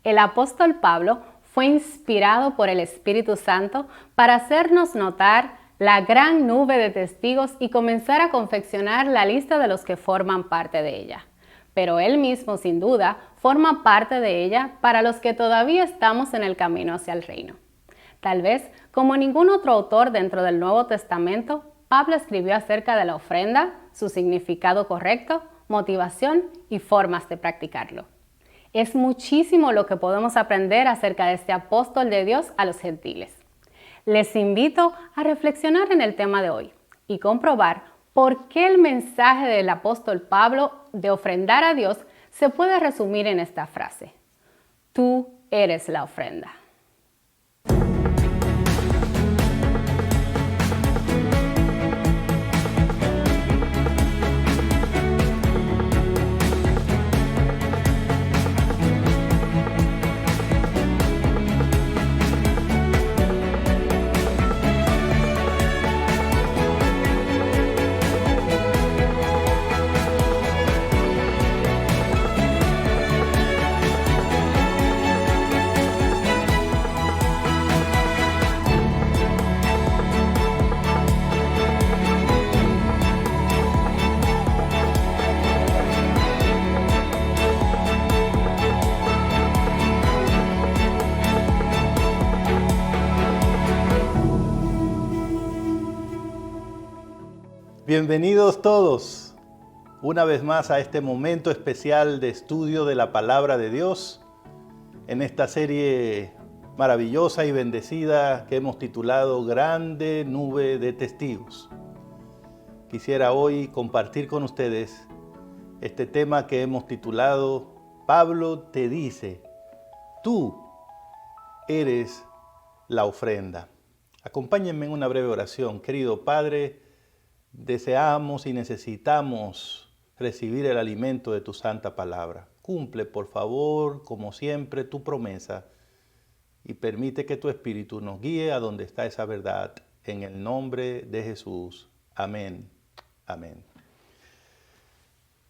el apóstol Pablo fue inspirado por el Espíritu Santo para hacernos notar la gran nube de testigos y comenzar a confeccionar la lista de los que forman parte de ella. Pero él mismo, sin duda, forma parte de ella para los que todavía estamos en el camino hacia el reino. Tal vez, como ningún otro autor dentro del Nuevo Testamento, Pablo escribió acerca de la ofrenda, su significado correcto, motivación y formas de practicarlo. Es muchísimo lo que podemos aprender acerca de este apóstol de Dios a los gentiles. Les invito a reflexionar en el tema de hoy y comprobar por qué el mensaje del apóstol Pablo de ofrendar a Dios se puede resumir en esta frase: tú eres la ofrenda. Bienvenidos todos una vez más a este momento especial de estudio de la Palabra de Dios en esta serie maravillosa y bendecida que hemos titulado Grande Nube de Testigos. Quisiera hoy compartir con ustedes este tema que hemos titulado Pablo te dice, tú eres la ofrenda. Acompáñenme en una breve oración. Querido Padre, deseamos y necesitamos recibir el alimento de tu santa palabra. Cumple, por favor, como siempre, tu promesa y permite que tu Espíritu nos guíe a donde está esa verdad. En el nombre de Jesús. Amén. Amén.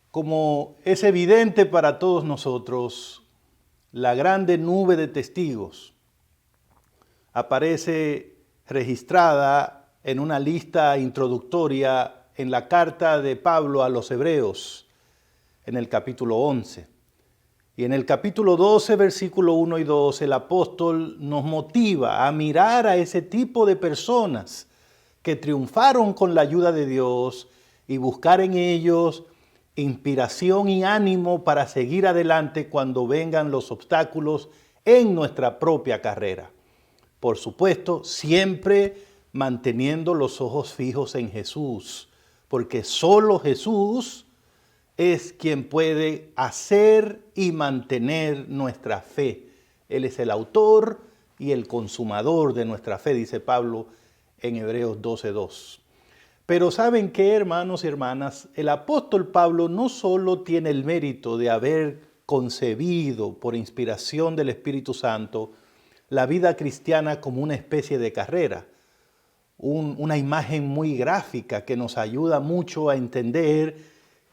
Como es evidente para todos nosotros, la grande nube de testigos aparece registrada en una lista introductoria en la carta de Pablo a los Hebreos, en el capítulo 11. Y en el capítulo 12, versículo 1 y 2, el apóstol nos motiva a mirar a ese tipo de personas que triunfaron con la ayuda de Dios y buscar en ellos inspiración y ánimo para seguir adelante cuando vengan los obstáculos en nuestra propia carrera. Por supuesto, siempre manteniendo los ojos fijos en Jesús, porque solo Jesús es quien puede hacer y mantener nuestra fe. Él es el autor y el consumador de nuestra fe, dice Pablo en Hebreos 12:2. Pero ¿saben qué, hermanos y hermanas? El apóstol Pablo no solo tiene el mérito de haber concebido por inspiración del Espíritu Santo la vida cristiana como una especie de carrera, una imagen muy gráfica que nos ayuda mucho a entender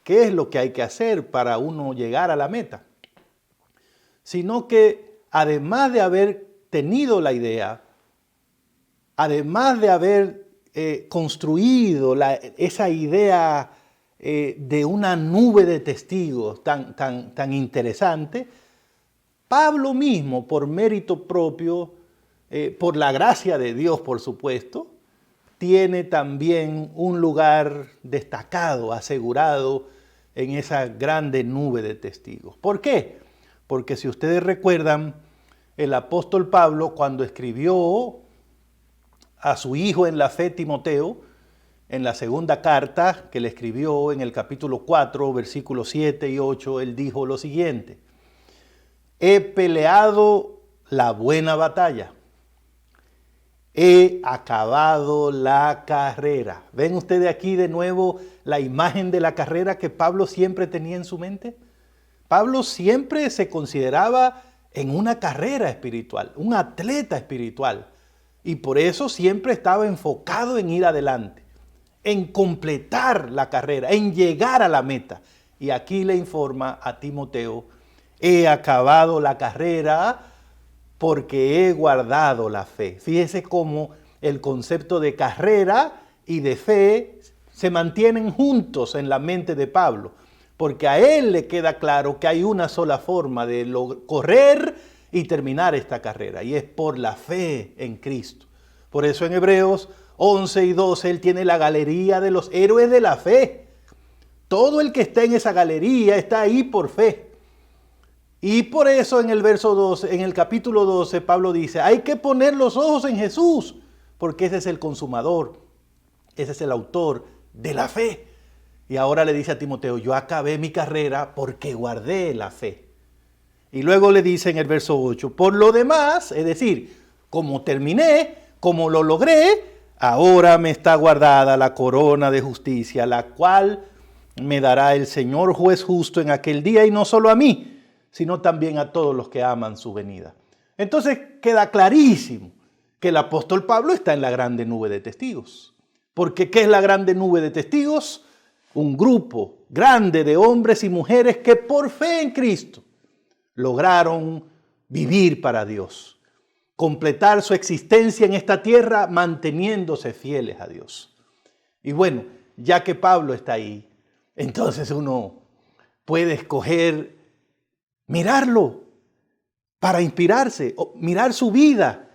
qué es lo que hay que hacer para uno llegar a la meta, sino que además de haber tenido la idea, además de haber construido esa idea de una nube de testigos tan interesante, Pablo mismo, por mérito propio, por la gracia de Dios, por supuesto, tiene también un lugar destacado, asegurado en esa grande nube de testigos. ¿Por qué? Porque si ustedes recuerdan, el apóstol Pablo, cuando escribió a su hijo en la fe Timoteo, en la segunda carta que le escribió en el capítulo 4, versículos 7 y 8, él dijo lo siguiente: he peleado la buena batalla. He acabado la carrera. ¿Ven ustedes aquí de nuevo la imagen de la carrera que Pablo siempre tenía en su mente? Pablo siempre se consideraba en una carrera espiritual, un atleta espiritual. Y por eso siempre estaba enfocado en ir adelante, en completar la carrera, en llegar a la meta. Y aquí le informa a Timoteo he acabado la carrera porque he guardado la fe. Fíjese cómo el concepto de carrera y de fe se mantienen juntos en la mente de Pablo, porque a él le queda claro que hay una sola forma de correr y terminar esta carrera, y es por la fe en Cristo. Por eso en Hebreos 11 y 12 él tiene la galería de los héroes de la fe. Todo el que está en esa galería está ahí por fe. Y por eso en el verso 12, en el capítulo 12, Pablo dice, hay que poner los ojos en Jesús, porque ese es el consumador, ese es el autor de la fe. Y ahora le dice a Timoteo, yo acabé mi carrera porque guardé la fe. Y luego le dice en el verso 8, por lo demás, es decir, como terminé, como lo logré, ahora me está guardada la corona de justicia, la cual me dará el Señor juez justo en aquel día, y no solo a mí, sino también a todos los que aman su venida. Entonces queda clarísimo que el apóstol Pablo está en la grande nube de testigos. Porque ¿qué es la grande nube de testigos? Un grupo grande de hombres y mujeres que por fe en Cristo lograron vivir para Dios, completar su existencia en esta tierra manteniéndose fieles a Dios. Y bueno, ya que Pablo está ahí, entonces uno puede escoger mirarlo para inspirarse, o mirar su vida,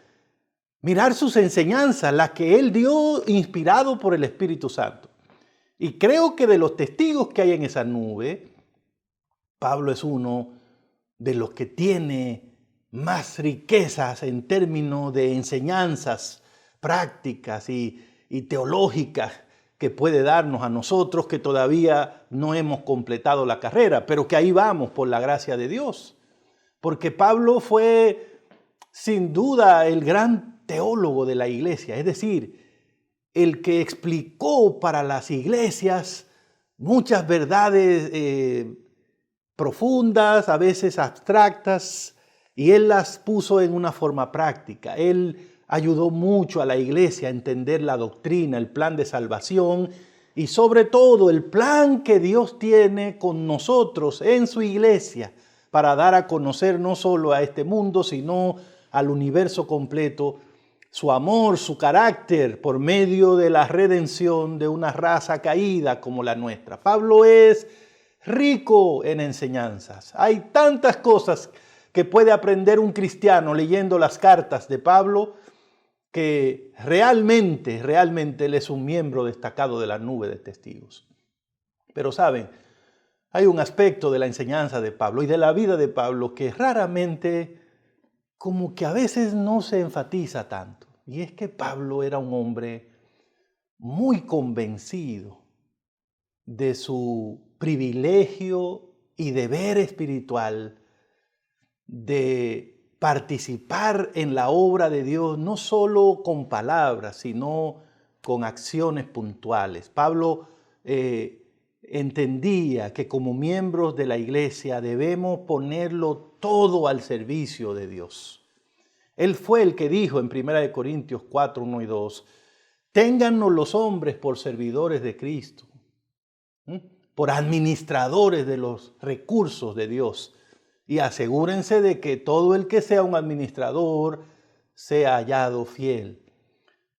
mirar sus enseñanzas, las que él dio inspirado por el Espíritu Santo. Y creo que de los testigos que hay en esa nube, Pablo es uno de los que tiene más riquezas en términos de enseñanzas prácticas y teológicas que puede darnos a nosotros que todavía no hemos completado la carrera, pero que ahí vamos por la gracia de Dios. Porque Pablo fue sin duda el gran teólogo de la iglesia, es decir, el que explicó para las iglesias muchas verdades profundas, a veces abstractas, y él las puso en una forma práctica. Él ayudó mucho a la iglesia a entender la doctrina, el plan de salvación y sobre todo el plan que Dios tiene con nosotros en su iglesia para dar a conocer no solo a este mundo, sino al universo completo, su amor, su carácter por medio de la redención de una raza caída como la nuestra. Pablo es rico en enseñanzas. Hay tantas cosas que puede aprender un cristiano leyendo las cartas de Pablo que realmente él es un miembro destacado de la nube de testigos. Pero saben, hay un aspecto de la enseñanza de Pablo y de la vida de Pablo que raramente, como que a veces no se enfatiza tanto. Y es que Pablo era un hombre muy convencido de su privilegio y deber espiritual de participar en la obra de Dios, no solo con palabras, sino con acciones puntuales. Pablo entendía que como miembros de la iglesia debemos ponerlo todo al servicio de Dios. Él fue el que dijo en 1 Corintios 4, 1 y 2, téngannos los hombres por servidores de Cristo, por administradores de los recursos de Dios, y asegúrense de que todo el que sea un administrador sea hallado fiel.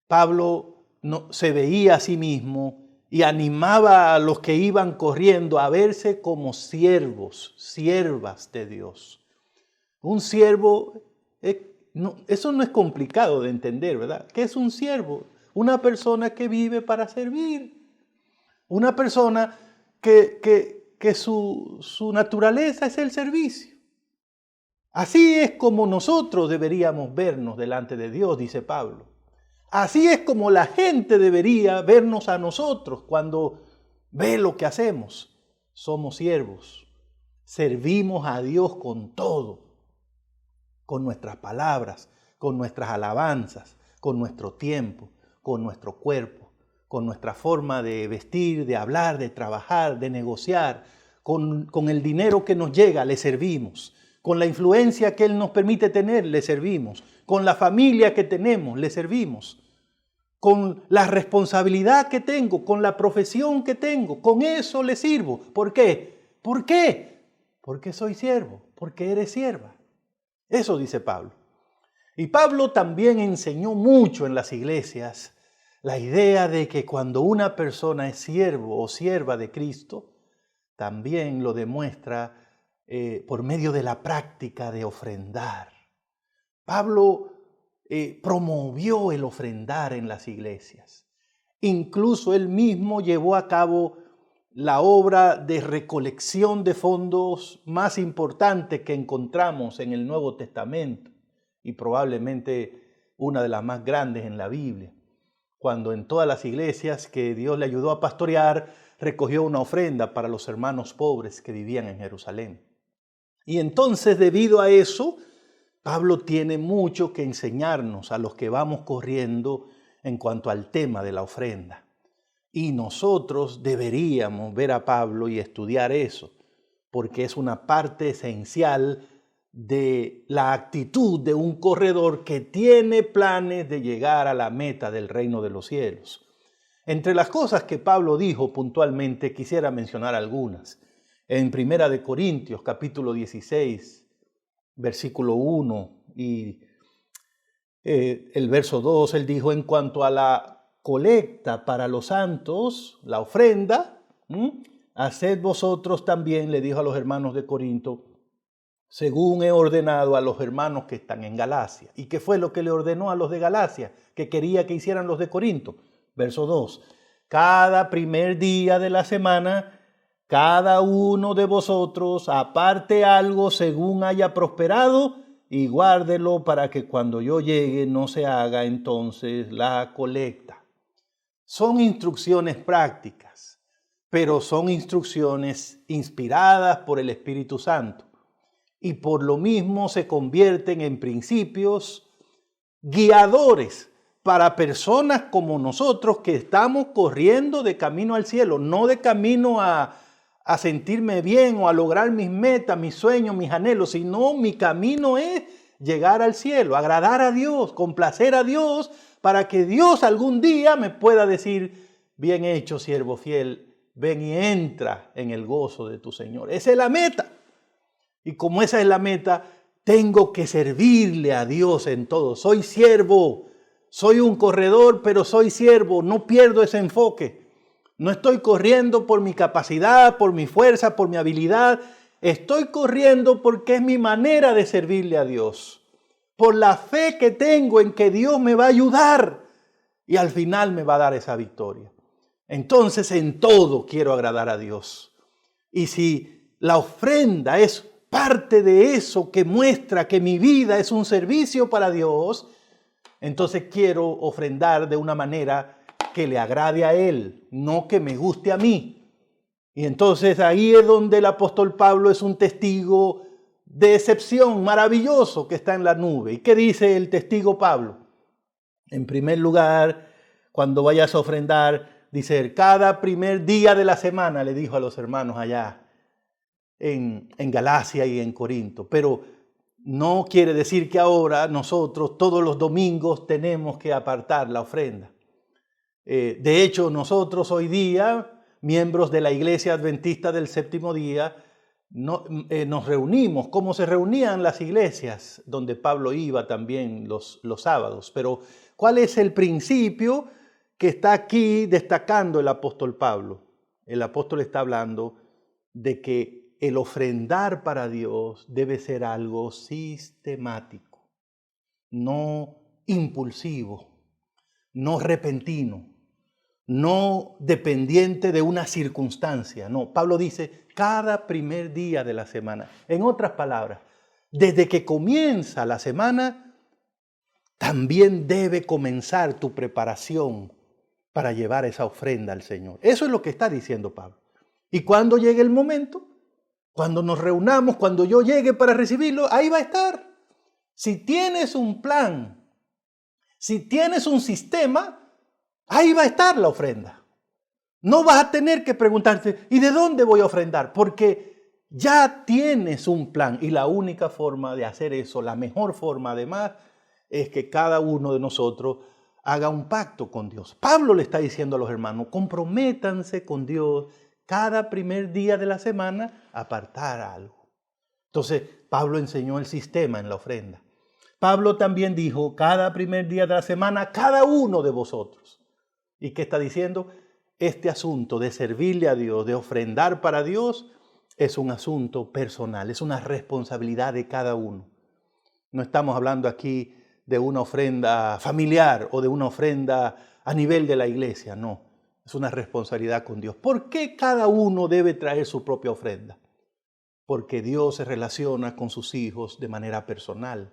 Pablo se veía a sí mismo y animaba a los que iban corriendo a verse como siervos, siervas de Dios. Un siervo, eso no es complicado de entender, ¿verdad? ¿Qué es un siervo? Una persona que vive para servir. Una persona que su naturaleza es el servicio. Así es como nosotros deberíamos vernos delante de Dios, dice Pablo. Así es como la gente debería vernos a nosotros cuando ve lo que hacemos. Somos siervos. Servimos a Dios con todo. Con nuestras palabras, con nuestras alabanzas, con nuestro tiempo, con nuestro cuerpo, con nuestra forma de vestir, de hablar, de trabajar, de negociar. Con el dinero que nos llega, le servimos. Con la influencia que Él nos permite tener, le servimos. Con la familia que tenemos, le servimos. Con la responsabilidad que tengo, con la profesión que tengo, con eso le sirvo. ¿Por qué? ¿Por qué? Porque soy siervo, porque eres sierva. Eso dice Pablo. Y Pablo también enseñó mucho en las iglesias la idea de que cuando una persona es siervo o sierva de Cristo, también lo demuestra por medio de la práctica de ofrendar. Pablo promovió el ofrendar en las iglesias. Incluso él mismo llevó a cabo la obra de recolección de fondos más importante que encontramos en el Nuevo Testamento y probablemente una de las más grandes en la Biblia, cuando en todas las iglesias que Dios le ayudó a pastorear, recogió una ofrenda para los hermanos pobres que vivían en Jerusalén. Y entonces, debido a eso, Pablo tiene mucho que enseñarnos a los que vamos corriendo en cuanto al tema de la ofrenda. Y nosotros deberíamos ver a Pablo y estudiar eso, porque es una parte esencial de la actitud de un corredor que tiene planes de llegar a la meta del reino de los cielos. Entre las cosas que Pablo dijo puntualmente, quisiera mencionar algunas. En 1 Corintios, capítulo 16, versículo 1 y el verso 2, él dijo: en cuanto a la colecta para los santos, la ofrenda, haced vosotros también, le dijo a los hermanos de Corinto, según he ordenado a los hermanos que están en Galacia. ¿Y qué fue lo que le ordenó a los de Galacia? Que quería que hicieran los de Corinto. Verso 2, cada primer día de la semana, cada uno de vosotros aparte algo según haya prosperado y guárdelo para que cuando yo llegue no se haga entonces la colecta. Son instrucciones prácticas, pero son instrucciones inspiradas por el Espíritu Santo y por lo mismo se convierten en principios guiadores para personas como nosotros que estamos corriendo de camino al cielo, no de camino a sentirme bien o a lograr mis metas, mis sueños, mis anhelos, sino mi camino es llegar al cielo, agradar a Dios, complacer a Dios, para que Dios algún día me pueda decir: bien hecho, siervo fiel, ven y entra en el gozo de tu Señor. Esa es la meta. Y como esa es la meta, tengo que servirle a Dios en todo. Soy siervo, soy un corredor, pero soy siervo. No pierdo ese enfoque. No estoy corriendo por mi capacidad, por mi fuerza, por mi habilidad. Estoy corriendo porque es mi manera de servirle a Dios. Por la fe que tengo en que Dios me va a ayudar y al final me va a dar esa victoria. Entonces en todo quiero agradar a Dios. Y si la ofrenda es parte de eso que muestra que mi vida es un servicio para Dios, entonces quiero ofrendar de una manera que le agrade a Él, no que me guste a mí. Y entonces ahí es donde el apóstol Pablo es un testigo de excepción maravilloso que está en la nube. ¿Y qué dice el testigo Pablo? En primer lugar, cuando vayas a ofrendar, dice, cada primer día de la semana, le dijo a los hermanos allá en Galacia y en Corinto. Pero no quiere decir que ahora nosotros todos los domingos tenemos que apartar la ofrenda. De hecho, nosotros hoy día, miembros de la Iglesia Adventista del Séptimo Día, nos reunimos como se reunían las iglesias donde Pablo iba también los sábados. Pero ¿cuál es el principio que está aquí destacando el apóstol Pablo? El apóstol está hablando de que el ofrendar para Dios debe ser algo sistemático, no impulsivo, no repentino, no dependiente de una circunstancia. No, Pablo dice cada primer día de la semana. En otras palabras, desde que comienza la semana, también debe comenzar tu preparación para llevar esa ofrenda al Señor. Eso es lo que está diciendo Pablo. Y cuando llegue el momento, cuando nos reunamos, cuando yo llegue para recibirlo, ahí va a estar. Si tienes un plan, si tienes un sistema, ahí va a estar la ofrenda. No vas a tener que preguntarte, ¿y de dónde voy a ofrendar? Porque ya tienes un plan y la única forma de hacer eso, la mejor forma además, es que cada uno de nosotros haga un pacto con Dios. Pablo le está diciendo a los hermanos, comprométanse con Dios cada primer día de la semana a apartar algo. Entonces, Pablo enseñó el sistema en la ofrenda. Pablo también dijo, cada primer día de la semana, cada uno de vosotros. ¿Y qué está diciendo? Este asunto de servirle a Dios, de ofrendar para Dios, es un asunto personal, es una responsabilidad de cada uno. No estamos hablando aquí de una ofrenda familiar o de una ofrenda a nivel de la iglesia, no. Es una responsabilidad con Dios. ¿Por qué cada uno debe traer su propia ofrenda? Porque Dios se relaciona con sus hijos de manera personal.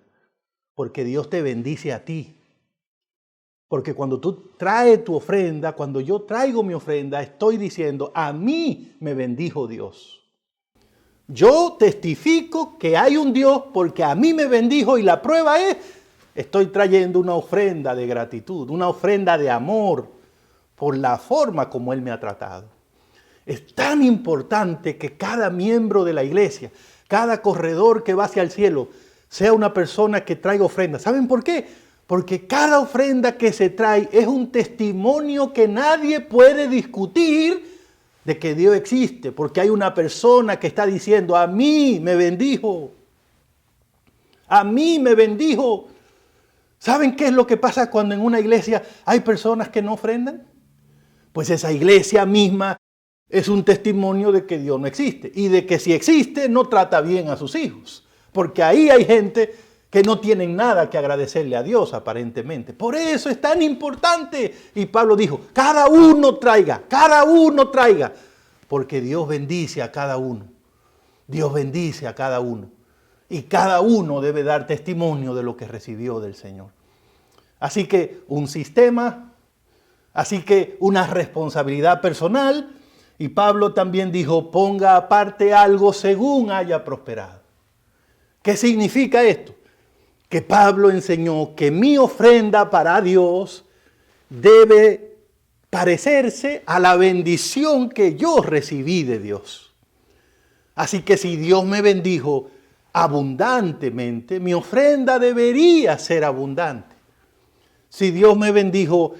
Porque Dios te bendice a ti. Porque cuando tú traes tu ofrenda, cuando yo traigo mi ofrenda, estoy diciendo, a mí me bendijo Dios. Yo testifico que hay un Dios porque a mí me bendijo y la prueba es, estoy trayendo una ofrenda de gratitud, una ofrenda de amor por la forma como Él me ha tratado. Es tan importante que cada miembro de la iglesia, cada corredor que va hacia el cielo, sea una persona que traiga ofrenda. ¿Saben por qué? Porque cada ofrenda que se trae es un testimonio que nadie puede discutir de que Dios existe, porque hay una persona que está diciendo, a mí me bendijo, a mí me bendijo. ¿Saben qué es lo que pasa cuando en una iglesia hay personas que no ofrendan? Pues esa iglesia misma es un testimonio de que Dios no existe y de que si existe no trata bien a sus hijos, porque ahí hay gente que no tienen nada que agradecerle a Dios aparentemente. Por eso es tan importante. Y Pablo dijo, cada uno traiga, porque Dios bendice a cada uno. Dios bendice a cada uno. Y cada uno debe dar testimonio de lo que recibió del Señor. Así que un sistema, así que una responsabilidad personal. Y Pablo también dijo, ponga aparte algo según haya prosperado. ¿Qué significa esto? Que Pablo enseñó que mi ofrenda para Dios debe parecerse a la bendición que yo recibí de Dios. Así que si Dios me bendijo abundantemente, mi ofrenda debería ser abundante. Si Dios me bendijo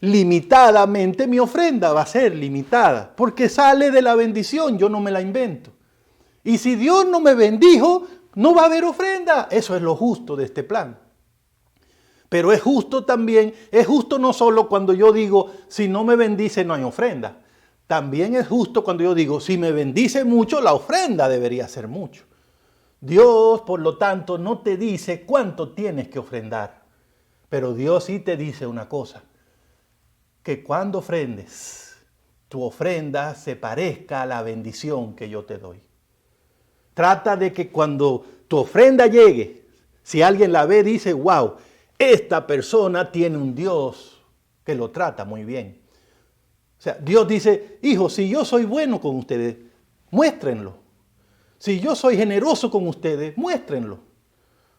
limitadamente, mi ofrenda va a ser limitada, porque sale de la bendición, yo no me la invento. Y si Dios no me bendijo, no va a haber ofrenda. Eso es lo justo de este plan. Pero es justo también, es justo no solo cuando yo digo, si no me bendice no hay ofrenda. También es justo cuando yo digo, si me bendice mucho, la ofrenda debería ser mucho. Dios, por lo tanto, no te dice cuánto tienes que ofrendar. Pero Dios sí te dice una cosa, que cuando ofrendes, tu ofrenda se parezca a la bendición que yo te doy. Trata de que cuando tu ofrenda llegue, si alguien la ve, dice, wow, esta persona tiene un Dios que lo trata muy bien. O sea, Dios dice, hijo, si yo soy bueno con ustedes, muéstrenlo. Si yo soy generoso con ustedes, muéstrenlo.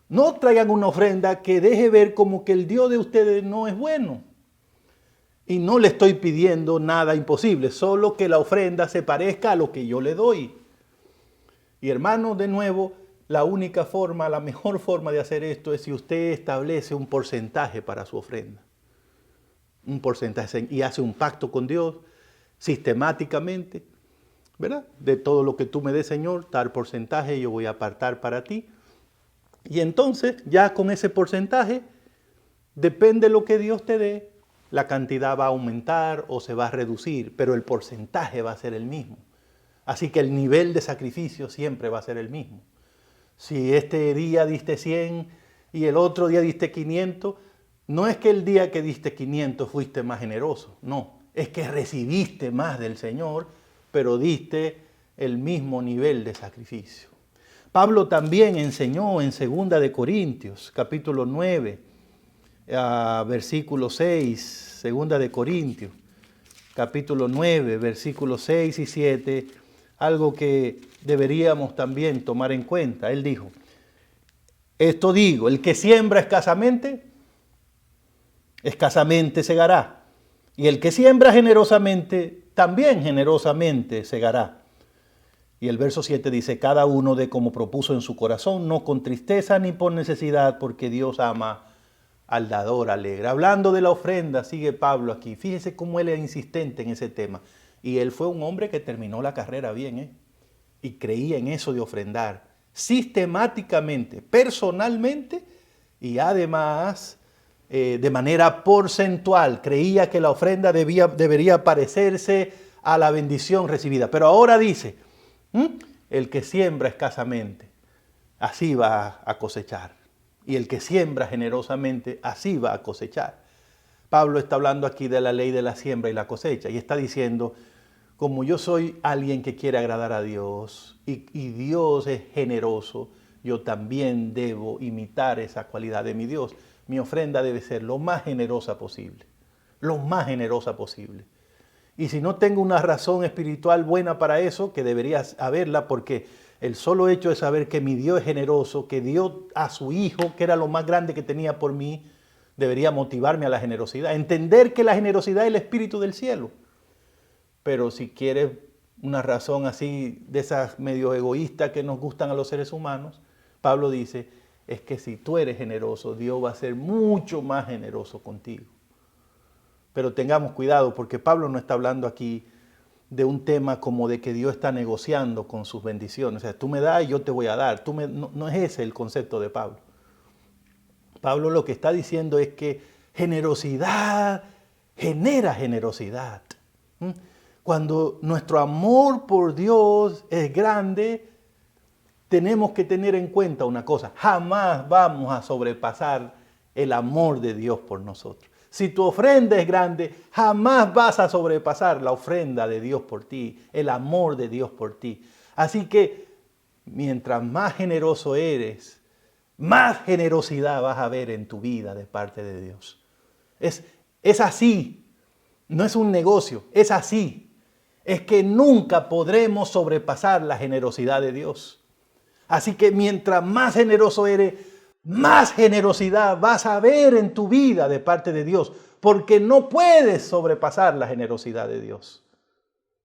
No traigan una ofrenda que deje ver como que el Dios de ustedes no es bueno. Y no le estoy pidiendo nada imposible, solo que la ofrenda se parezca a lo que yo le doy. Y hermanos, de nuevo, la única forma, la mejor forma de hacer esto es si usted establece un porcentaje para su ofrenda. Un porcentaje y hace un pacto con Dios sistemáticamente, ¿verdad? De todo lo que tú me des, Señor, tal porcentaje yo voy a apartar para ti. Y entonces, ya con ese porcentaje, depende de lo que Dios te dé, la cantidad va a aumentar o se va a reducir, pero el porcentaje va a ser el mismo. Así que el nivel de sacrificio siempre va a ser el mismo. Si este día diste 100 y el otro día diste 500, no es que el día que diste 500 fuiste más generoso, no. Es que recibiste más del Señor, pero diste el mismo nivel de sacrificio. Pablo también enseñó en 2 de Corintios, capítulo 9, versículo 6, 2 de Corintios, capítulo 9, versículos 6 y 7, algo que deberíamos también tomar en cuenta. Él dijo, esto digo, el que siembra escasamente, escasamente segará. Y el que siembra generosamente, también generosamente segará. Y el verso 7 dice, cada uno dé como propuso en su corazón, no con tristeza ni por necesidad, porque Dios ama al dador alegre. Hablando de la ofrenda, sigue Pablo aquí. Fíjese cómo él es insistente en ese tema. Y él fue un hombre que terminó la carrera bien, y creía en eso de ofrendar. sistemáticamente, personalmente y además de manera porcentual. Creía que la ofrenda debería parecerse a la bendición recibida. Pero ahora dice, el que siembra escasamente, así va a cosechar. Y el que siembra generosamente, así va a cosechar. Pablo está hablando aquí de la ley de la siembra y la cosecha. Y está diciendo, como yo soy alguien que quiere agradar a Dios y Dios es generoso, yo también debo imitar esa cualidad de mi Dios. Mi ofrenda debe ser lo más generosa posible. Lo más generosa posible. Y si no tengo una razón espiritual buena para eso, que debería haberla, porque el solo hecho de saber que mi Dios es generoso, que dio a su Hijo, que era lo más grande que tenía por mí, debería motivarme a la generosidad. Entender que la generosidad es el espíritu del cielo. Pero si quieres una razón así, de esas medio egoístas que nos gustan a los seres humanos, Pablo dice, es que si tú eres generoso, Dios va a ser mucho más generoso contigo. Pero tengamos cuidado, porque Pablo no está hablando aquí de un tema como de que Dios está negociando con sus bendiciones. O sea, tú me das y yo te voy a dar. No es ese el concepto de Pablo. Pablo lo que está diciendo es que generosidad genera generosidad. Cuando nuestro amor por Dios es grande, tenemos que tener en cuenta una cosa: jamás vamos a sobrepasar el amor de Dios por nosotros. Si tu ofrenda es grande, jamás vas a sobrepasar la ofrenda de Dios por ti, el amor de Dios por ti. Así que mientras más generoso eres, más generosidad vas a ver en tu vida de parte de Dios. Es así, no es un negocio, es así. Es que nunca podremos sobrepasar la generosidad de Dios. Así que mientras más generoso eres, más generosidad vas a ver en tu vida de parte de Dios, porque no puedes sobrepasar la generosidad de Dios.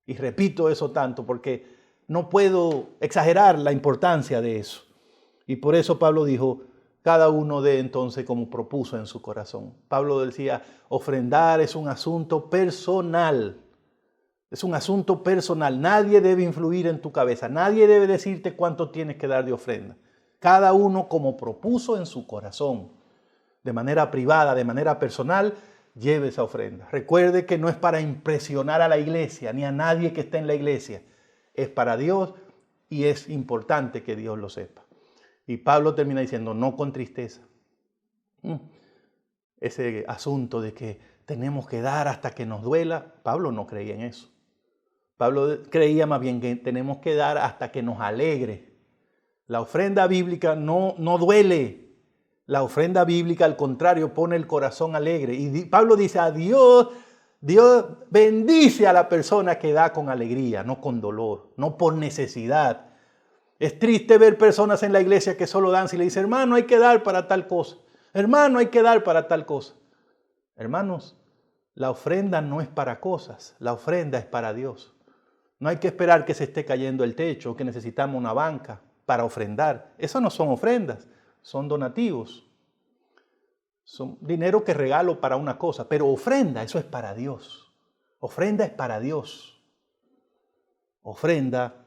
Y repito eso tanto porque no puedo exagerar la importancia de eso. Y por eso Pablo dijo, cada uno dé entonces como propuso en su corazón. Pablo decía, ofrendar es un asunto personal. Es un asunto personal. Nadie debe influir en tu cabeza. Nadie debe decirte cuánto tienes que dar de ofrenda. Cada uno como propuso en su corazón, de manera privada, de manera personal, lleve esa ofrenda. Recuerde que no es para impresionar a la iglesia, ni a nadie que esté en la iglesia. Es para Dios y es importante que Dios lo sepa. Y Pablo termina diciendo, no con tristeza. Ese asunto de que tenemos que dar hasta que nos duela, Pablo no creía en eso. Pablo creía más bien que tenemos que dar hasta que nos alegre. La ofrenda bíblica no duele. La ofrenda bíblica, al contrario, pone el corazón alegre. Y Pablo dice a Dios bendice a la persona que da con alegría, no con dolor, no por necesidad. Es triste ver personas en la iglesia que solo dan si le dicen, hermano, hay que dar para tal cosa. Hermano, hay que dar para tal cosa. Hermanos, la ofrenda no es para cosas, la ofrenda es para Dios. No hay que esperar que se esté cayendo el techo o que necesitamos una banca para ofrendar. Eso no son ofrendas, son donativos. Son dinero que regalo para una cosa, pero ofrenda, eso es para Dios. Ofrenda es para Dios. Ofrenda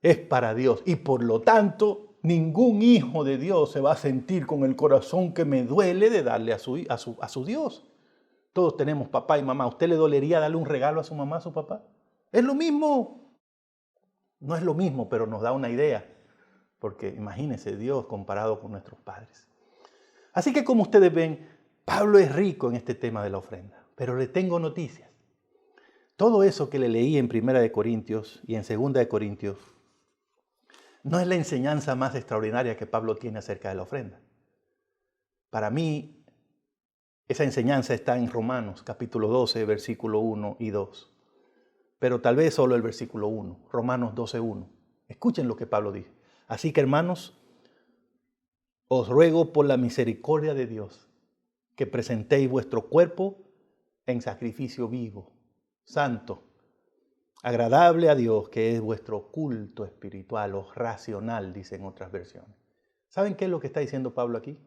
es para Dios. Y por lo tanto, ningún hijo de Dios se va a sentir con el corazón que me duele de darle a su Dios. Todos tenemos papá y mamá. ¿A usted le dolería darle un regalo a su mamá, a su papá? Es lo mismo. No es lo mismo, pero nos da una idea. Porque imagínense Dios comparado con nuestros padres. Así que como ustedes ven, Pablo es rico en este tema de la ofrenda. Pero le tengo noticias. Todo eso que le leí en 1 Corintios y en 2 Corintios no es la enseñanza más extraordinaria que Pablo tiene acerca de la ofrenda. Para mí, esa enseñanza está en Romanos, capítulo 12, versículo 1 y 2. Pero tal vez solo el versículo 1, Romanos 12, 1. Escuchen lo que Pablo dice. Así que, hermanos, os ruego por la misericordia de Dios que presentéis vuestro cuerpo en sacrificio vivo, santo, agradable a Dios, que es vuestro culto espiritual o racional, dicen otras versiones. ¿Saben qué es lo que está diciendo Pablo aquí?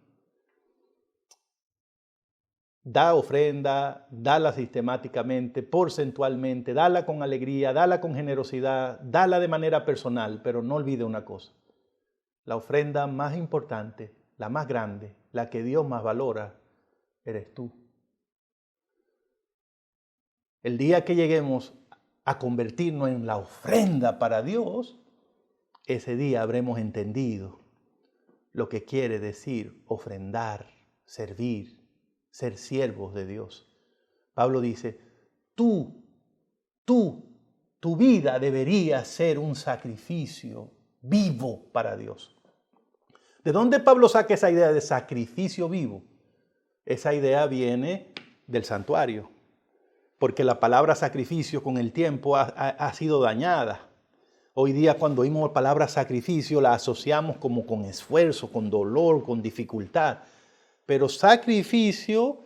Da ofrenda, dala sistemáticamente, porcentualmente, dala con alegría, dala con generosidad, dala de manera personal, pero no olvide una cosa. La ofrenda más importante, la más grande, la que Dios más valora, eres tú. El día que lleguemos a convertirnos en la ofrenda para Dios, ese día habremos entendido lo que quiere decir ofrendar, servir, ser siervos de Dios. Pablo dice, tu vida debería ser un sacrificio vivo para Dios. ¿De dónde Pablo saca esa idea de sacrificio vivo? Esa idea viene del santuario, porque la palabra sacrificio con el tiempo ha sido dañada. Hoy día cuando oímos la palabra sacrificio la asociamos como con esfuerzo, con dolor, con dificultad. Pero sacrificio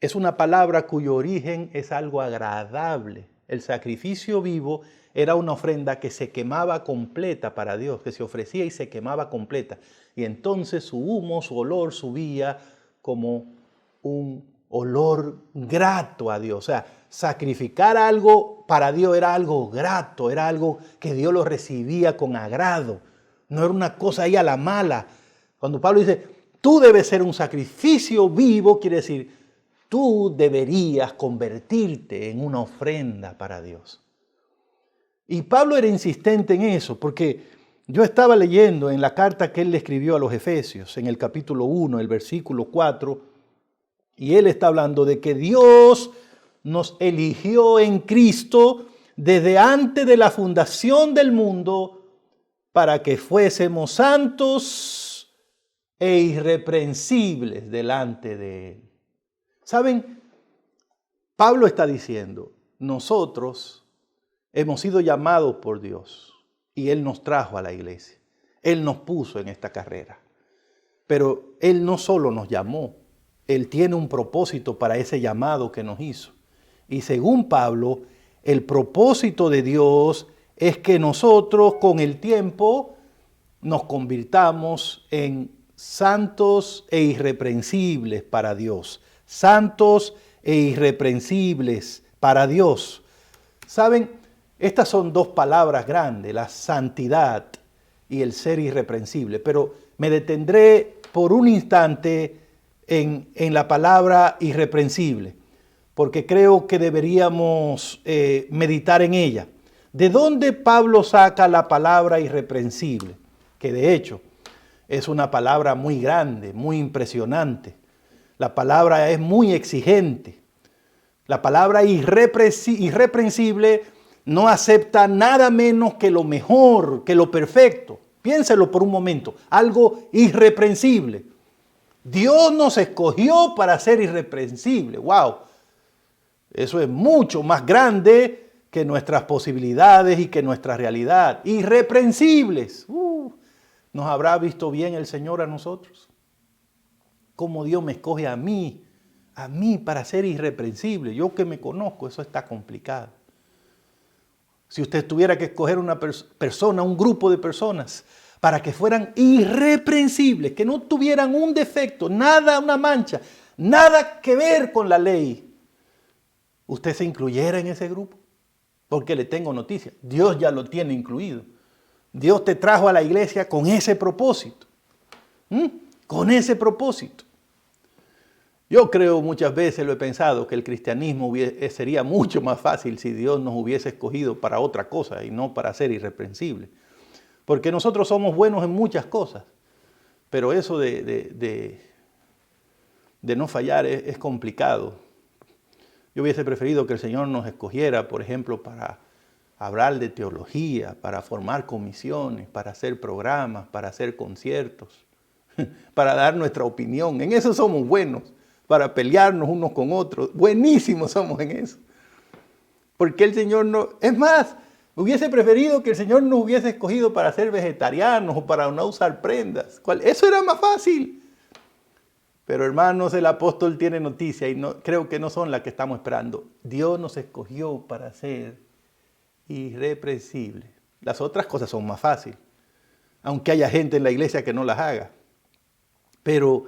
es una palabra cuyo origen es algo agradable. El sacrificio vivo era una ofrenda que se quemaba completa para Dios, que se ofrecía y se quemaba completa. Y entonces su humo, su olor subía como un olor grato a Dios. O sea, sacrificar algo para Dios era algo grato, era algo que Dios lo recibía con agrado. No era una cosa ahí a la mala. Cuando Pablo dice, tú debes ser un sacrificio vivo, quiere decir, tú deberías convertirte en una ofrenda para Dios. Y Pablo era insistente en eso, porque yo estaba leyendo en la carta que él le escribió a los Efesios, en el capítulo 1, el versículo 4, y él está hablando de que Dios nos eligió en Cristo desde antes de la fundación del mundo para que fuésemos santos e irreprensibles delante de Él. ¿Saben? Pablo está diciendo, nosotros hemos sido llamados por Dios y Él nos trajo a la iglesia. Él nos puso en esta carrera. Pero Él no solo nos llamó, Él tiene un propósito para ese llamado que nos hizo. Y según Pablo, el propósito de Dios es que nosotros con el tiempo nos convirtamos en santos e irreprensibles para Dios. Santos e irreprensibles para Dios. ¿Saben? Estas son dos palabras grandes, la santidad y el ser irreprensible. Pero me detendré por un instante en la palabra irreprensible, porque creo que deberíamos meditar en ella. ¿De dónde Pablo saca la palabra irreprensible? Que de hecho es una palabra muy grande, muy impresionante. La palabra es muy exigente. La palabra irreprensible no acepta nada menos que lo mejor, que lo perfecto. Piénselo por un momento, algo irreprensible. Dios nos escogió para ser irreprensibles. ¡Wow! Eso es mucho más grande que nuestras posibilidades y que nuestra realidad. Irreprensibles. ¿Nos habrá visto bien el Señor a nosotros? ¿Cómo Dios me escoge a mí para ser irreprensible? Yo que me conozco, eso está complicado. Si usted tuviera que escoger una persona, un grupo de personas, para que fueran irreprensibles, que no tuvieran un defecto, nada, una mancha, nada que ver con la ley, ¿usted se incluyera en ese grupo? Porque le tengo noticia, Dios ya lo tiene incluido. Dios te trajo a la iglesia con ese propósito. Con ese propósito. Yo creo muchas veces, lo he pensado, que el cristianismo sería mucho más fácil si Dios nos hubiese escogido para otra cosa y no para ser irreprensibles. Porque nosotros somos buenos en muchas cosas, pero eso de no fallar es complicado. Yo hubiese preferido que el Señor nos escogiera, por ejemplo, para hablar de teología, para formar comisiones, para hacer programas, para hacer conciertos, para dar nuestra opinión. En eso somos buenos, para pelearnos unos con otros. Buenísimos somos en eso. Porque el Señor no... Es más, hubiese preferido que el Señor nos hubiese escogido para ser vegetarianos o para no usar prendas. Eso era más fácil. Pero hermanos, el apóstol tiene noticia y creo que no son las que estamos esperando. Dios nos escogió para ser irreprensibles. Las otras cosas son más fáciles, aunque haya gente en la iglesia que no las haga. Pero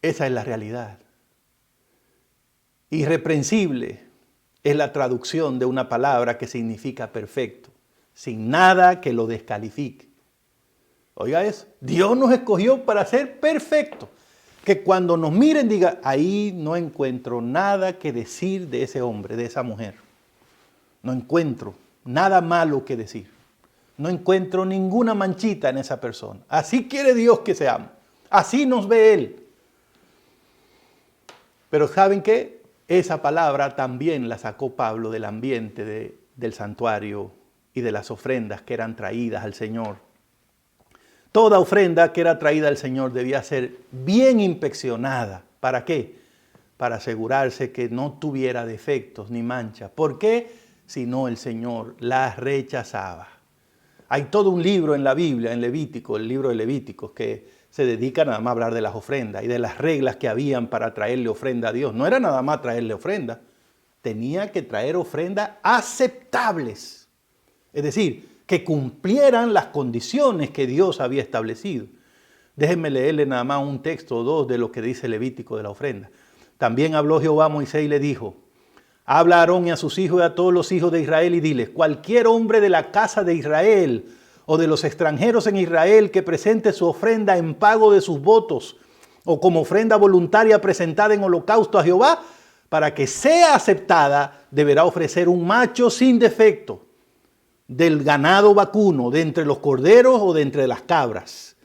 esa es la realidad. Irreprensible es la traducción de una palabra que significa perfecto, sin nada que lo descalifique. Oiga eso, Dios nos escogió para ser perfectos. Que cuando nos miren diga, ahí no encuentro nada que decir de ese hombre, de esa mujer. No encuentro nada malo que decir. No encuentro ninguna manchita en esa persona. Así quiere Dios que seamos. Así nos ve Él. Pero ¿saben qué? Esa palabra también la sacó Pablo del ambiente del santuario y de las ofrendas que eran traídas al Señor. Toda ofrenda que era traída al Señor debía ser bien inspeccionada. ¿Para qué? Para asegurarse que no tuviera defectos ni manchas. ¿Por qué? Si no, el Señor las rechazaba. Hay todo un libro en la Biblia, en Levítico, el libro de Levíticos, que se dedica nada más a hablar de las ofrendas y de las reglas que habían para traerle ofrenda a Dios. No era nada más traerle ofrenda, tenía que traer ofrendas aceptables. Es decir, que cumplieran las condiciones que Dios había establecido. Déjenme leerle nada más un texto o dos de lo que dice Levítico de la ofrenda. También habló Jehová a Moisés y le dijo, habla a Aarón y a sus hijos y a todos los hijos de Israel y diles, cualquier hombre de la casa de Israel o de los extranjeros en Israel que presente su ofrenda en pago de sus votos o como ofrenda voluntaria presentada en holocausto a Jehová, para que sea aceptada, deberá ofrecer un macho sin defecto del ganado vacuno, de entre los corderos o de entre las cabras.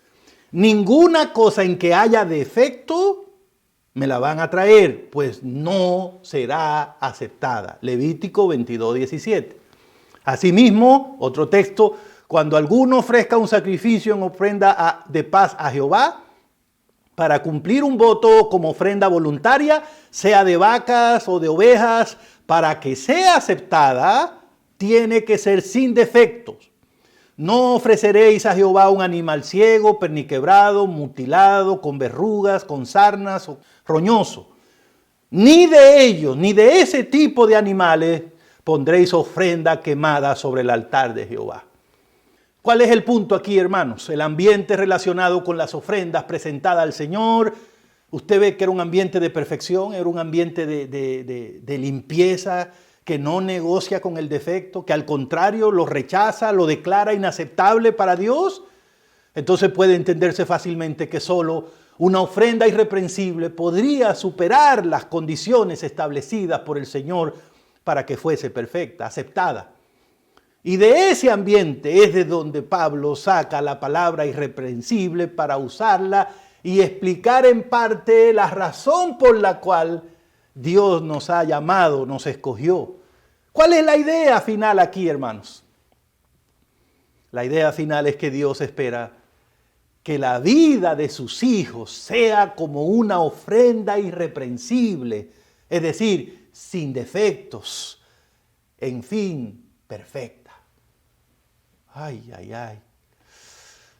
Ninguna cosa en que haya defecto me la van a traer, pues no será aceptada. Levítico 22:17. Asimismo, otro texto, cuando alguno ofrezca un sacrificio en ofrenda de paz a Jehová, para cumplir un voto como ofrenda voluntaria, sea de vacas o de ovejas, para que sea aceptada, tiene que ser sin defectos. No ofreceréis a Jehová un animal ciego, perniquebrado, mutilado, con verrugas, con sarnas o roñoso. Ni de ellos, ni de ese tipo de animales pondréis ofrenda quemada sobre el altar de Jehová. ¿Cuál es el punto aquí, hermanos? El ambiente relacionado con las ofrendas presentadas al Señor. Usted ve que era un ambiente de perfección, era un ambiente de limpieza, que no negocia con el defecto, que al contrario lo rechaza, lo declara inaceptable para Dios. Entonces puede entenderse fácilmente que solo una ofrenda irreprensible podría superar las condiciones establecidas por el Señor para que fuese perfecta, aceptada. Y de ese ambiente es de donde Pablo saca la palabra irreprensible para usarla y explicar en parte la razón por la cual Dios nos ha llamado, nos escogió. ¿Cuál es la idea final aquí, hermanos? La idea final es que Dios espera que la vida de sus hijos sea como una ofrenda irreprensible, es decir, sin defectos, en fin, perfecta. Ay, ay, ay.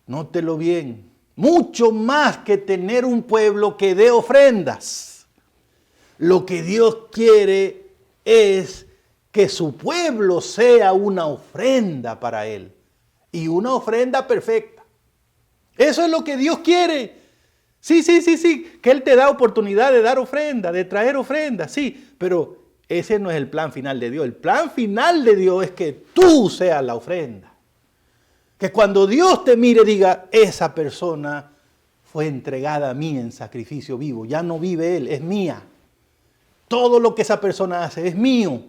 Nótelo bien. Mucho más que tener un pueblo que dé ofrendas. Lo que Dios quiere es que su pueblo sea una ofrenda para Él. Y una ofrenda perfecta. Eso es lo que Dios quiere. Sí. Que Él te da oportunidad de dar ofrenda, de traer ofrenda. Sí, pero ese no es el plan final de Dios. El plan final de Dios es que tú seas la ofrenda. Que cuando Dios te mire diga, esa persona fue entregada a mí en sacrificio vivo. Ya no vive Él, es mía. Todo lo que esa persona hace es mío.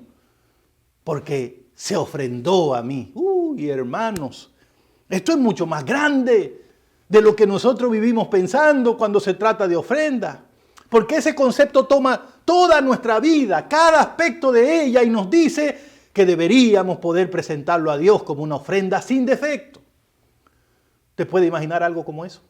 Porque se ofrendó a mí. Uy, hermanos, esto es mucho más grande de lo que nosotros vivimos pensando cuando se trata de ofrenda. Porque ese concepto toma toda nuestra vida, cada aspecto de ella y nos dice que deberíamos poder presentarlo a Dios como una ofrenda sin defecto. ¿Usted puede imaginar algo como eso?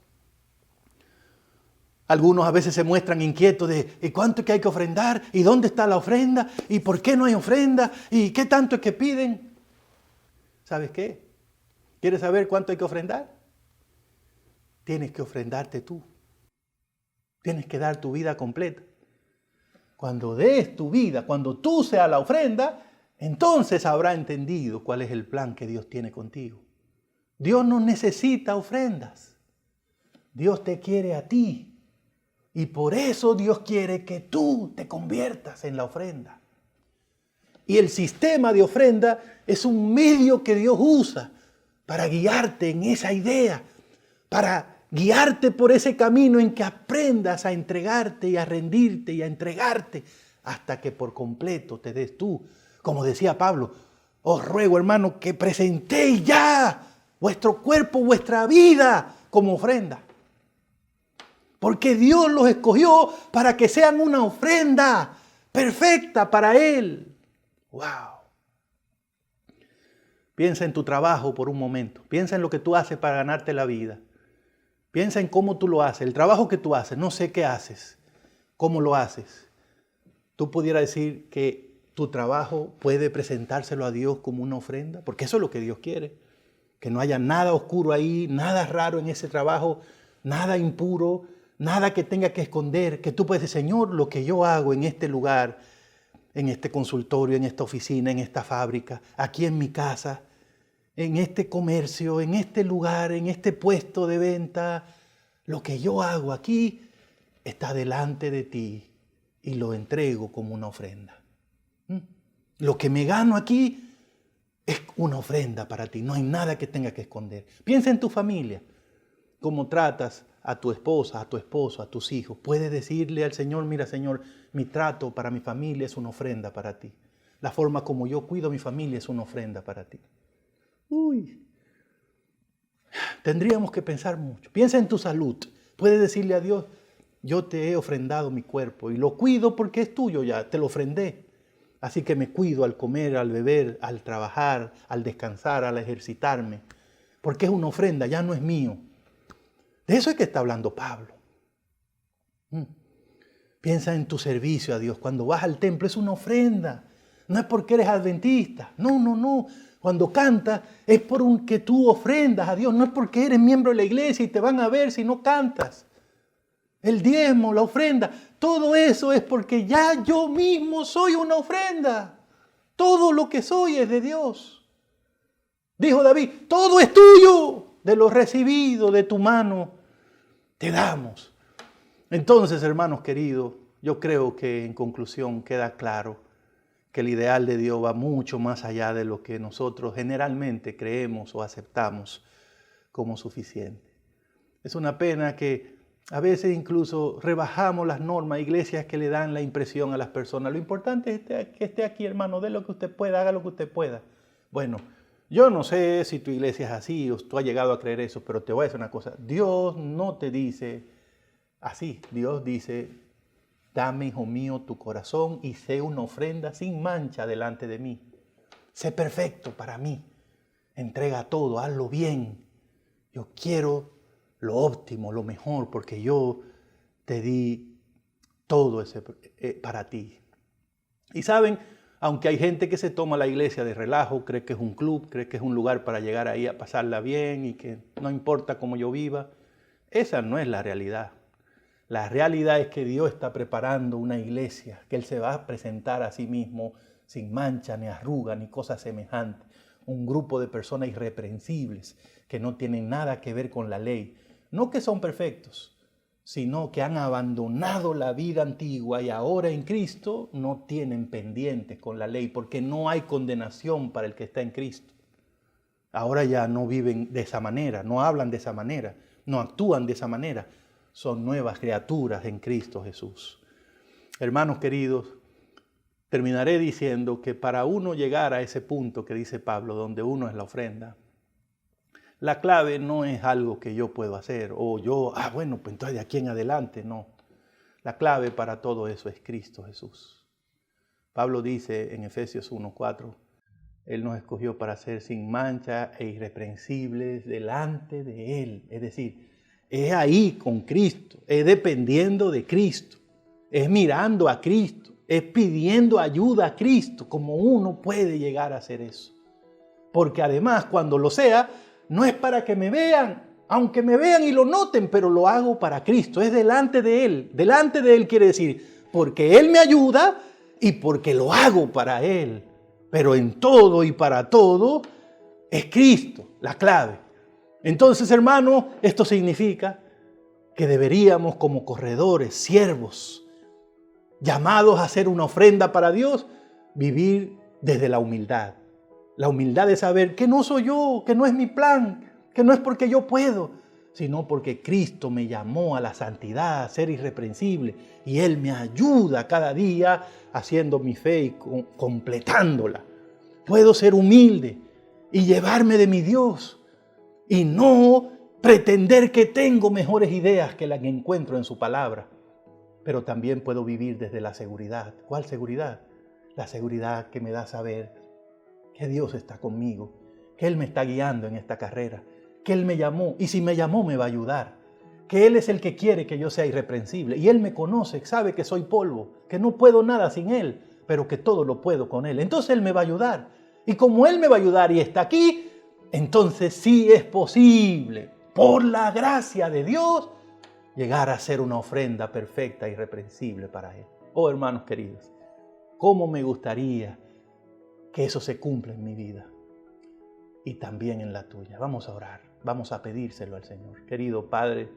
Algunos a veces se muestran inquietos de ¿y cuánto es que hay que ofrendar? ¿Y dónde está la ofrenda? ¿Y por qué no hay ofrenda? ¿Y qué tanto es que piden? ¿Sabes qué? ¿Quieres saber cuánto hay que ofrendar? Tienes que ofrendarte tú. Tienes que dar tu vida completa. Cuando des tu vida, cuando tú seas la ofrenda, entonces habrá entendido cuál es el plan que Dios tiene contigo. Dios no necesita ofrendas. Dios te quiere a ti. Y por eso Dios quiere que tú te conviertas en la ofrenda. Y el sistema de ofrenda es un medio que Dios usa para guiarte en esa idea, para guiarte por ese camino en que aprendas a entregarte y a rendirte y a entregarte hasta que por completo te des tú. Como decía Pablo, os ruego, hermano, que presentéis ya vuestro cuerpo, vuestra vida como ofrenda. Porque Dios los escogió para que sean una ofrenda perfecta para Él. ¡Wow! Piensa en tu trabajo por un momento. Piensa en lo que tú haces para ganarte la vida. Piensa en cómo tú lo haces, el trabajo que tú haces. No sé qué haces, cómo lo haces. Tú pudieras decir que tu trabajo puede presentárselo a Dios como una ofrenda, porque eso es lo que Dios quiere. Que no haya nada oscuro ahí, nada raro en ese trabajo, nada impuro, nada que tenga que esconder. Que tú puedes decir, Señor, lo que yo hago en este lugar, en este consultorio, en esta oficina, en esta fábrica, aquí en mi casa, en este comercio, en este lugar, en este puesto de venta, lo que yo hago aquí está delante de ti y lo entrego como una ofrenda. Lo que me gano aquí es una ofrenda para ti. No hay nada que tenga que esconder. Piensa en tu familia. Cómo tratas a tu esposa, a tu esposo, a tus hijos. Puedes decirle al Señor, mira Señor, mi trato para mi familia es una ofrenda para ti. La forma como yo cuido a mi familia es una ofrenda para ti. Tendríamos que pensar mucho. Piensa en tu salud. Puedes decirle a Dios, yo te he ofrendado mi cuerpo y lo cuido porque es tuyo ya, te lo ofrendé. Así que me cuido al comer, al beber, al trabajar, al descansar, al ejercitarme. Porque es una ofrenda, ya no es mío. De eso es que está hablando Pablo. Piensa en tu servicio a Dios. Cuando vas al templo es una ofrenda. No es porque eres adventista. No. Cuando cantas es porque tú ofrendas a Dios. No es porque eres miembro de la iglesia y te van a ver si no cantas. El diezmo, la ofrenda, todo eso es porque ya yo mismo soy una ofrenda. Todo lo que soy es de Dios. Dijo David, todo es tuyo. De lo recibido de tu mano te damos. Entonces, hermanos queridos, yo creo que en conclusión queda claro que el ideal de Dios va mucho más allá de lo que nosotros generalmente creemos o aceptamos como suficiente. Es una pena que a veces incluso rebajamos las normas, iglesias que le dan la impresión a las personas. Lo importante es que esté aquí, hermano, dé lo que usted pueda, haga lo que usted pueda. Bueno, yo no sé si tu iglesia es así o tú has llegado a creer eso, pero te voy a decir una cosa. Dios no te dice así. Dios dice, dame, hijo mío, tu corazón y sé una ofrenda sin mancha delante de mí. Sé perfecto para mí. Entrega todo, hazlo bien. Yo quiero lo óptimo, lo mejor, porque yo te di todo ese para ti. Y saben, aunque hay gente que se toma la iglesia de relajo, cree que es un club, cree que es un lugar para llegar ahí a pasarla bien y que no importa cómo yo viva, esa no es la realidad. La realidad es que Dios está preparando una iglesia, que Él se va a presentar a sí mismo sin mancha, ni arruga, ni cosa semejante. Un grupo de personas irreprensibles que no tienen nada que ver con la ley. No que son perfectos, sino que han abandonado la vida antigua y ahora en Cristo no tienen pendientes con la ley, porque no hay condenación para el que está en Cristo. Ahora ya no viven de esa manera, no hablan de esa manera, no actúan de esa manera. Son nuevas criaturas en Cristo Jesús. Hermanos queridos, terminaré diciendo que para uno llegar a ese punto que dice Pablo, donde uno es la ofrenda, la clave no es algo que yo puedo hacer o yo, bueno, pues entonces de aquí en adelante, no. La clave para todo eso es Cristo Jesús. Pablo dice en Efesios 1:4, Él nos escogió para ser sin mancha e irreprensibles delante de Él. Es decir, es ahí con Cristo, es dependiendo de Cristo, es mirando a Cristo, es pidiendo ayuda a Cristo, como uno puede llegar a hacer eso. Porque además, cuando lo sea, no es para que me vean, aunque me vean y lo noten, pero lo hago para Cristo, es delante de Él. Delante de Él quiere decir, porque Él me ayuda y porque lo hago para Él. Pero en todo y para todo es Cristo la clave. Entonces, hermano, esto significa que deberíamos como corredores, siervos, llamados a hacer una ofrenda para Dios, vivir desde la humildad. La humildad de saber que no soy yo, que no es mi plan, que no es porque yo puedo, sino porque Cristo me llamó a la santidad, a ser irreprensible, y Él me ayuda cada día haciendo mi fe y completándola. Puedo ser humilde y llevarme de mi Dios y no pretender que tengo mejores ideas que las que encuentro en su palabra. Pero también puedo vivir desde la seguridad. ¿Cuál seguridad? La seguridad que me da saber que Dios está conmigo, que Él me está guiando en esta carrera, que Él me llamó, y si me llamó me va a ayudar, que Él es el que quiere que yo sea irreprensible, y Él me conoce, sabe que soy polvo, que no puedo nada sin Él, pero que todo lo puedo con Él. Entonces Él me va a ayudar, y como Él me va a ayudar y está aquí, entonces sí es posible, por la gracia de Dios, llegar a ser una ofrenda perfecta, irreprensible para Él. Oh, hermanos queridos, cómo me gustaría que eso se cumpla en mi vida y también en la tuya. Vamos a orar, vamos a pedírselo al Señor. Querido Padre,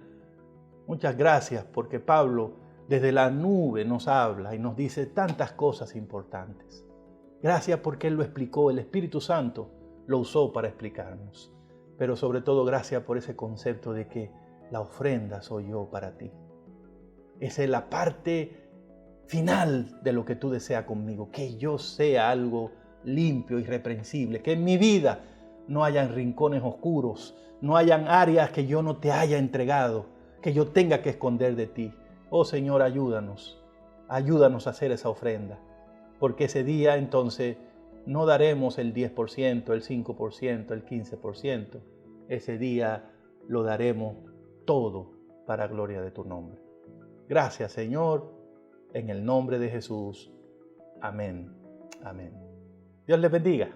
muchas gracias porque Pablo desde la nube nos habla y nos dice tantas cosas importantes. Gracias porque Él lo explicó, el Espíritu Santo lo usó para explicarnos. Pero sobre todo gracias por ese concepto de que la ofrenda soy yo para ti. Esa es la parte final de lo que tú deseas conmigo, que yo sea algo limpio, irreprensible, que en mi vida no hayan rincones oscuros, no hayan áreas que yo no te haya entregado, que yo tenga que esconder de ti. Oh Señor, ayúdanos a hacer esa ofrenda, porque ese día entonces no daremos el 10%, el 5%, el 15%. Ese día lo daremos todo para gloria de tu nombre. Gracias, Señor, en el nombre de Jesús. Amén. Amén. Dios les bendiga.